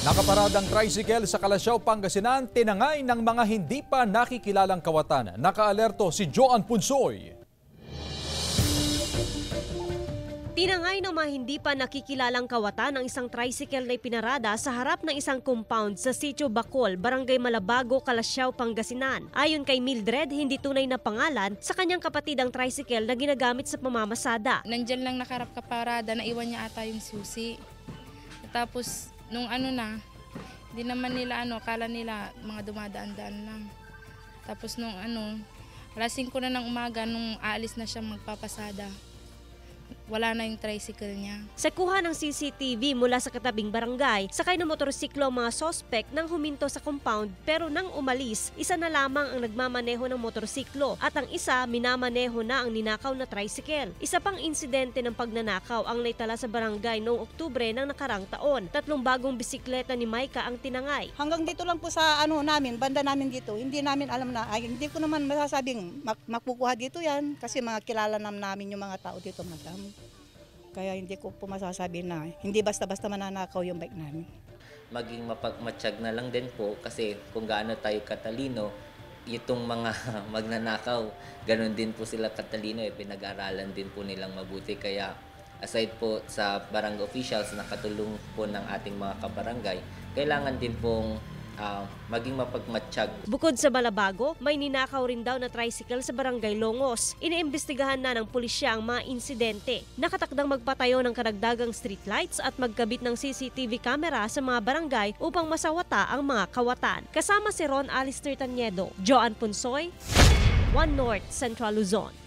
Nakaparadang tricycle sa Calasiao, Pangasinan, tinangay ng mga hindi pa nakikilalang kawatan. Nakaalerto si Joan Punsoy. Tinangay ng mga hindi pa nakikilalang kawatan ang isang tricycle na ipinarada sa harap ng isang compound sa Sitio Bacol, Barangay Malabago, Calasiao, Pangasinan. Ayon kay Mildred, hindi tunay na pangalan sa kanyang kapatid ang tricycle na ginagamit sa pamamasada. Nandyan lang nakarap kaparada, naiwan niya ata yung susi. Tapos nung hindi naman nila akala nila mga dumadaan-daan lang. Tapos nung alas 5 na ng umaga nung aalis na siya magpapasada, wala na yung tricycle niya. Sa kuha ng CCTV mula sa katabing barangay, sakay ng motorsiklo ang mga sospek nang huminto sa compound, pero nang umalis, isa na lamang ang nagmamaneho ng motorsiklo at ang isa minamaneho na ang ninakaw na tricycle. Isa pang insidente ng pagnanakaw ang naitala sa barangay noong Oktubre ng nakarang taon. 3 bagong bisikleta ni Maika ang tinangay. Hanggang dito lang po sa namin, banda namin dito, hindi namin alam na, hindi ko naman masasabing makukuha dito yan kasi mga kilala namin yung mga tao dito, madam. Kaya hindi ko po masasabi na hindi basta-basta mananakaw yung bike namin. Maging mapagmatsyag na lang din po kasi kung gaano tayo katalino, itong mga magnanakaw, ganun din po sila katalino, pinag-aralan din po nilang mabuti. Kaya aside po sa barangay officials na katulong po ng ating mga kabarangay, kailangan din pong maging mapagmatsyag. Bukod sa Malabago, may ninakaw rin daw na tricycle sa Barangay Longos. Iniimbestigahan na ng pulisya ang mga insidente. Nakatakdang magpatayo ng karagdagang streetlights at magkabit ng CCTV camera sa mga barangay upang masawata ang mga kawatan. Kasama si Ron Alistair Taniedo, Joan Punsoy, One North, Central Luzon.